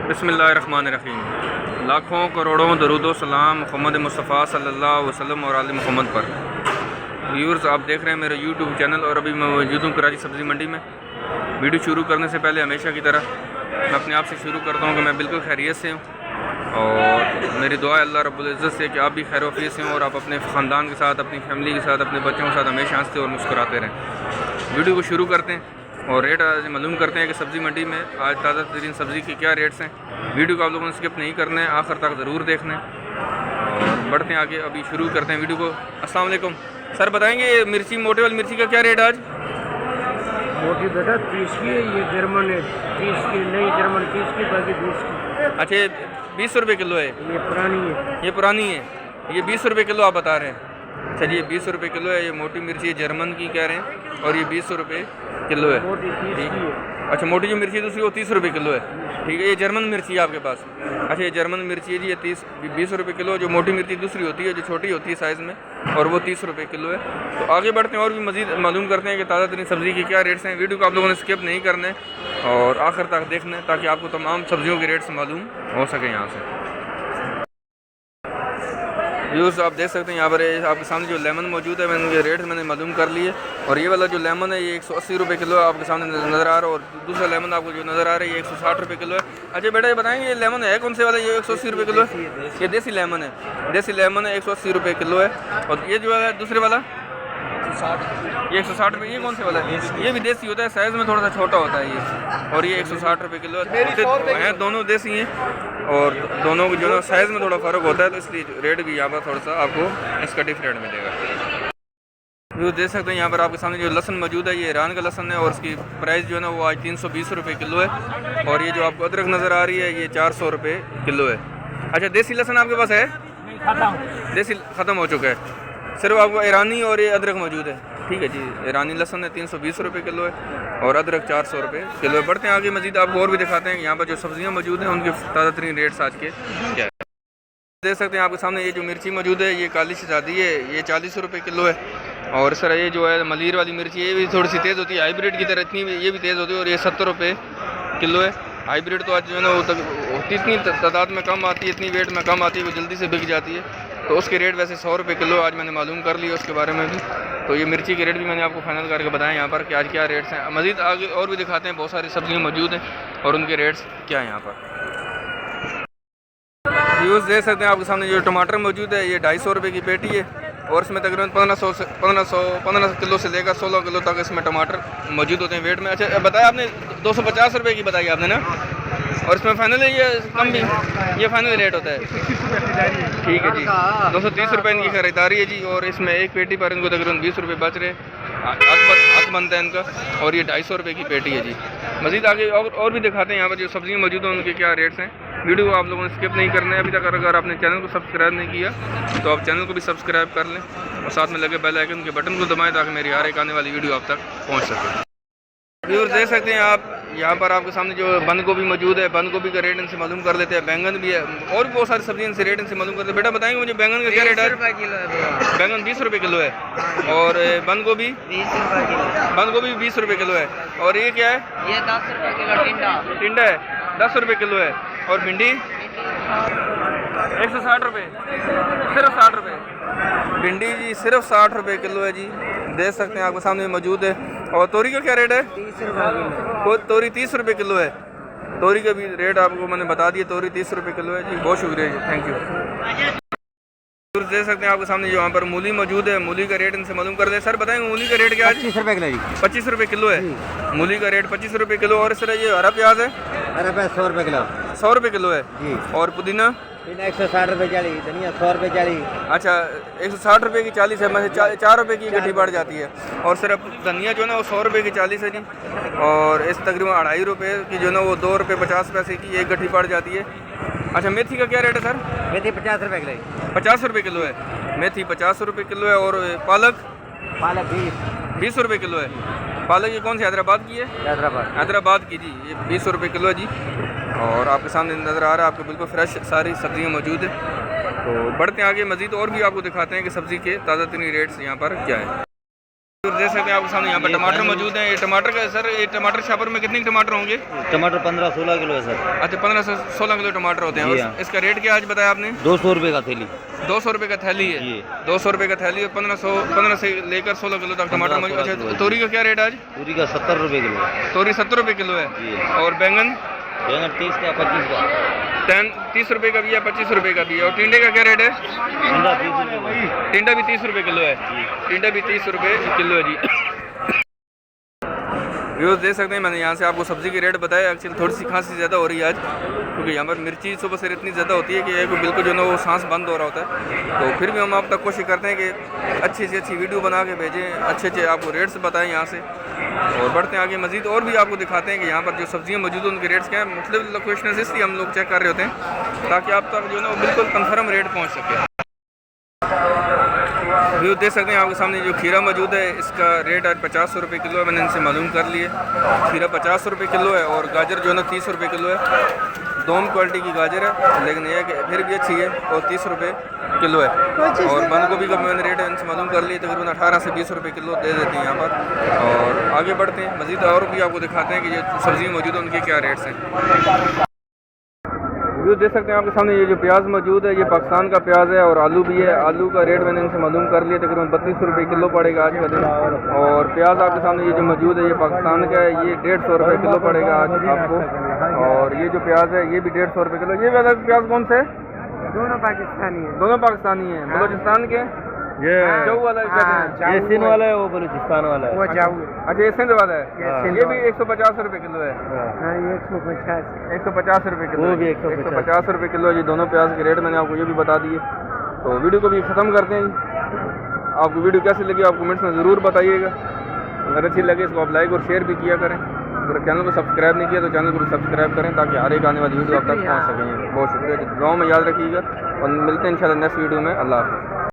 बिस्मिल्लाहिर्रहमानिर्रहीम। लाखों करोड़ों दरूदो सलाम मोहम्मद मुस्तफ़ा सल्लल्लाहु अलैहि वसल्लम और आले मोहम्मद पर। व्यूअर्स, आप देख रहे हैं मेरा यूट्यूब चैनल और अभी मैं मौजूद हूँ कराची सब्ज़ी मंडी में। वीडियो शुरू करने से पहले हमेशा की तरह मैं अपने आप से शुरू करता हूँ कि मैं बिल्कुल खैरियत से हूँ और मेरी दुआ है अल्लाह रब्बुल इज़्ज़त से कि आप भी खैर वफ़ीत से हों और आप अपने ख़ानदान के साथ, अपनी फैमिली के साथ, अपने बच्चों के साथ हमेशा हंसते और मुस्कुराते रहें। वीडियो को शुरू करते हैं और रेट आज मालूम करते हैं कि सब्ज़ी मंडी में आज ताज़ा तरीन सब्ज़ी के क्या रेट्स हैं। वीडियो को आप लोगों ने स्किप नहीं करना है, आखिर तक ज़रूर देखना है। और बढ़ते हैं आगे, अभी शुरू करते हैं वीडियो को। अस्सलाम वालेकुम सर, बताएंगे मिर्ची, मोटे वाली मिर्ची का क्या रेट आज? मोटी बेटा 30 की है, ये जर्मन है 30 की, नहीं जर्मन 30 की, बाकी 20 की। अच्छा, 20 रुपये किलो है। ये पुरानी है, ये पुरानी है, ये 20 रुपये किलो आप बता रहे हैं। अच्छा जी, ये 20 रुपये किलो है। ये मोटी मिर्ची जर्मन की कह रहे हैं और ये 20 रुपये किलो है। मोटी 30 की है। अच्छा, मोटी जो मिर्ची दूसरी वो 30 रुपये किलो है। ठीक है, ये जर्मन मिर्ची है आपके पास। अच्छा, ये जर्मन मिर्ची है जी, ये 20 रुपये किलो। जो मोटी मिर्ची दूसरी होती है, जो छोटी होती है साइज़ में, और वो 30 रुपये किलो है। तो आगे बढ़ते हैं और भी मज़ीद मालूम करते हैं कि ताज़ा तरीन सब्ज़ी के क्या रेट्स हैं। वीडियो को आप लोगों ने स्किप नहीं करना है और आखिर तक देखना है ताकि आपको तमाम सब्ज़ियों के रेट्स मालूम हो सके यहाँ से। व्यूज़, आप देख सकते हैं यहाँ पर आपके सामने जो लेमन मौजूद है, मैंने उनके रेट मैंने मालूम कर लिए। और ये वाला जो लेमन है ये 180 रुपये किलो आपके सामने नज़र आ रहा है और दूसरा लेमन आपको जो नज़र आ रहा है ये 160 रुपये किलो है। अच्छा बेटा, ये बताएंगे ये लेमन है कौन से वाला? ये 180 रुपये किलो है। ये देसी लेमन है, देसी लेमन है, 180 रुपये किलो है। और ये जो है दूसरे वाला ये 160 रुपये। ये कौन से वाला है? ये भी देसी होता है, साइज़ में थोड़ा सा छोटा होता है ये। और ये 160 रुपये किलो है। दोनों देसी हैं और दोनों को जो है साइज़ में थोड़ा फ़र्क होता है, तो इसलिए रेट भी यहाँ पर थोड़ा सा आपको इसका डिफरेंट मिलेगा। व्यू देख सकते हैं यहाँ पर आपके सामने जो लहसन मौजूद है ये ईरान का लहसन है और इसकी प्राइस जो है ना वो आज 320 रुपये किलो है। और ये जो आपको अदरक नज़र आ रही है ये 400 रुपये किलो है। अच्छा, देसी लहसन आपके पास है? देसी ख़त्म हो चुका है, सिर्फ आपको ईरानी और ये अदरक मौजूद है। ठीक है जी, ईरानी लहसन है 320 रुपये किलो है और अदरक 400 रुपये किलो है। बढ़ते हैं आगे, मज़ीद आपको और भी दिखाते हैं यहाँ पर जो सब्ज़ियाँ मौजूद हैं उनके ताज़ा तरीन रेट्स आज के क्या है। देख सकते हैं आपके सामने ये जो मिर्ची मौजूद है ये काली शहज़ादी है, ये 40 रुपये किलो है। और सर ये जो है मलीर वाली मिर्ची ये भी थोड़ी सी तेज़ होती है, हाइब्रिड की तरह इतनी ये भी तेज़ होती है और ये 70 रुपये किलो है। हाइब्रिड तो आज जो है ना वो इतनी तादाद में कम आती है, इतनी वेट में कम आती है, वो जल्दी से बिक जाती है। तो उसके रेट वैसे 100 रुपये किलो आज मैंने मालूम कर लिया उसके बारे में भी। तो ये मिर्ची के रेट भी मैंने आपको फाइनल करके बताया यहाँ पर कि आज क्या रेट्स हैं। मज़ीद आगे और भी दिखाते हैं, बहुत सारी सब्ज़ियाँ मौजूद हैं और उनके रेट्स क्या हैं यहाँ पर। व्यूज़ देख सकते हैं आपके सामने जो टमाटर मौजूद है ये 250 रुपये की पेटी है और इसमें तकरीबन 15 किलो से लेकर 16 किलो तक इसमें टमाटर मौजूद होते हैं वेट में। अच्छा, बताया आपने 250 रुपये की बताई आपने ना, और इसमें फाइनल है ये कम भी, ये फाइनल रेट होता है। ठीक है जी, 230 रुपये इनकी खरीदारी है जी और इसमें एक पेटी पर इनको तकरीबन 20 रुपये बच रहे हक बनता है इनका। और ये 250 रुपये की पेटी है जी। मज़ीद आगे और भी दिखाते हैं यहाँ पर जो सब्ज़ियाँ मौजूद हैं उनके क्या रेट्स हैं। वीडियो को आप लोगों ने स्किप नहीं करना है अभी तक। अगर आपने चैनल को सब्सक्राइब नहीं किया तो आप चैनल को भी सब्सक्राइब कर लें और साथ में लगे बेल आइकन के बटन को दबाएं ताकि मेरी हर एक आने वाली वीडियो आप तक पहुँच सके। व्यूअर्स देख सकते हैं आप यहाँ पर आपके सामने जो बंद गोभी मौजूद है, बंद गोभी का रेट इनसे मालूम कर लेते हैं। बैंगन भी है और भी बहुत सारी सब्जियाँ इनसे रेट इनसे मालूम करते हैं। बेटा बताएंगे मुझे बैंगन का क्या रेट है? बैंगन 20 रुपये किलो है और बंद गोभी 20 रुपये किलो है। और ये क्या है? ये 10 रुपये किलो टिंडा है, 10 रुपये किलो है। और भिंडी 160 रुपये, सिर्फ 60 रुपये भिंडी जी, सिर्फ 60 रुपये किलो है जी। देख सकते हैं आपके सामने मौजूद है। और तोरी का क्या रेट है? 30 रुपये किलो। तोरी 30 रुपये किलो है। तोरी का भी रेट आपको मैंने बता दिया, तोरी 30 रुपये किलो है जी। बहुत शुक्रिया जी, थैंक यू। देख सकते हैं आपके सामने जो यहाँ पर मूली मौजूद है, मूली का रेट इनसे मालूम कर दे। सर बताएंगे मूली का रेट क्या है? 25 रुपये किलो जी। 25 रुपये किलो है मूली का रेट, 25 रुपये किलो। और सर ये हरा प्याज है? हरा प्याज 100 रुपये किलो। 100 रुपये किलो है जी। और पुदीना? 160 रुपये 40, धनिया 100 रुपये 40। अच्छा, 160 रुपये की 40 है, मतलब 4 रुपये की गड्ढी बढ़ जाती है। और सिर्फ धनिया जो है ना वो 100 रुपये की 40 है जी। और इस तकरीबन 2.5 रुपये की जो है ना वो 2 रुपये 50 पैसे की एक गड्ढी बढ़ जाती है। अच्छा, मेथी का क्या रेट है सर? मेथी 50 रुपये किलो। 50 रुपये किलो है मेथी, 50 रुपये किलो है। और पालक 20 रुपये किलो है। पालक ये कौन सी हैदराबाद की है? हैदराबाद की जी, ये 20 रुपये किलो है जी। और आपके सामने नज़र आ रहा है आपको बिल्कुल फ्रेश सारी सब्जियां मौजूद है। तो बढ़ते हैं आगे, मज़ीद और भी आपको दिखाते हैं कि सब्ज़ी के ताज़ा तरीन रेट्स यहाँ पर क्या है। देख सकते हैं आपके सामने यहाँ पर टमाटर मौजूद हैं। ये टमाटर का सर, ये टमाटर छापर में कितने टमाटर होंगे? टमाटर 15-16 किलो है सर। अच्छा, 15 से 16 किलो टमाटर होते हैं। जी हाँ। और इसका रेट क्या आज बताया आपने? 200 रुपये का थैली। 200 रुपये का थैली है। 200 रुपये का थैली और 15 से लेकर 16 किलो तक टमाटर मौजूद। अच्छा, तोरी का क्या रेट आज? तोरी का 70 रुपये किलो। तोरी 70 रुपये किलो है। और बैंगन? बैंगन 30 का 25 का। 30 रुपये का भी है, 25 रुपये का भी है। और टिंडे का क्या रेट है? टिंडा 30 रुपये। टिंडा भी 30 रुपये किलो है। टिंडा भी 30 रुपये किलो है जी। व्यूज़ देख सकते हैं, मैंने यहाँ से आपको सब्ज़ी की रेट बताया। एक्चुअली थोड़ी सी खांसी ज़्यादा हो रही है आज, क्योंकि यहाँ पर मिर्ची सुबह से इतनी ज़्यादा होती है कि एक बिल्कुल जो है ना वो सांस बंद हो रहा होता है। तो फिर भी हम आप तक कोशिश करते हैं कि अच्छी से अच्छी वीडियो बना के भेजें, अच्छे आपको रेट्स बताएं यहाँ से। और बढ़ते हैं आगे मज़ीद और भी आपको दिखाते हैं कि यहाँ पर जो सब्ज़ियाँ मौजूद हैं उनके रेट्स क्या हैं। मुख्तलिफ लोकेशन से इसलिए हम लोग चेक कर रहे होते हैं ताकि आप तक जो है ना वो बिल्कुल कन्फर्म रेट पहुँच सके। व्यू देख सकते हैं आपके सामने जो खीरा मौजूद है, इसका रेट आज 50 रुपये किलो है। मैंने इनसे मालूम कर लिए, खीरा 50 रुपये किलो है। और गाजर जो है ना 30 रुपये किलो है। दोनों क्वालिटी की गाजर है, लेकिन यह कि फिर भी अच्छी है और 30 रुपये किलो है। और बंद गोभी का मैंने रेट इनसे मालूम कर लिए, तकरीबन 18 से 20 रुपये किलो दे देते हैं यहाँ पर। और आगे बढ़ते हैं, मज़ीद और भी आपको दिखाते हैं कि ये सब्ज़ियाँ मौजूद हैं उनके क्या रेट्स हैं। व्यू देख सकते हैं आपके सामने ये जो प्याज मौजूद है, ये पाकिस्तान का प्याज है। और आलू भी है। आलू का रेट मैंने इनसे मालूम कर लिया, तकरीबन 32 रुपये किलो पड़ेगा आज का दिन। और प्याज आपके सामने ये जो मौजूद है ये पाकिस्तान का है, ये 150 रुपये किलो पड़ेगा आज आपको। और ये जो प्याज है ये भी 150 रुपये किलो। ये वाला प्याज कौन से है? दोनों पाकिस्तानी है। दोनों पाकिस्तानी हैं। बलोचिस्तान के ये जाऊ वाला ये सिंध वाला है, वो बलूचिस्तान वाला है। वो जाऊ। अच्छा, ये सिंध वाला है। ये भी 150 रुपये किलो है। हाँ, 150 150 रुपये किलो। वो भी 150 रुपये किलो। ये दोनों प्याज के रेट मैंने आपको ये भी बता दिए। तो वीडियो को भी ख़त्म करते हैं। आपको वीडियो कैसी लगी आप कमेंट्स में ज़रूर बताइएगा। अगर अच्छी लगे इसको आप लाइक और शेयर भी किया करें। अगर चैनल को सब्सक्राइब नहीं किया तो चैनल को सब्सक्राइब करें ताकि हर एक आने वाली वीडियो आप तक पहुँच सकें। बहुत शुक्रिया, दुआओं में याद रखिएगा और मिलते हैं इंशाल्लाह नेक्स्ट वीडियो में। अल्लाह हाफ़िज़।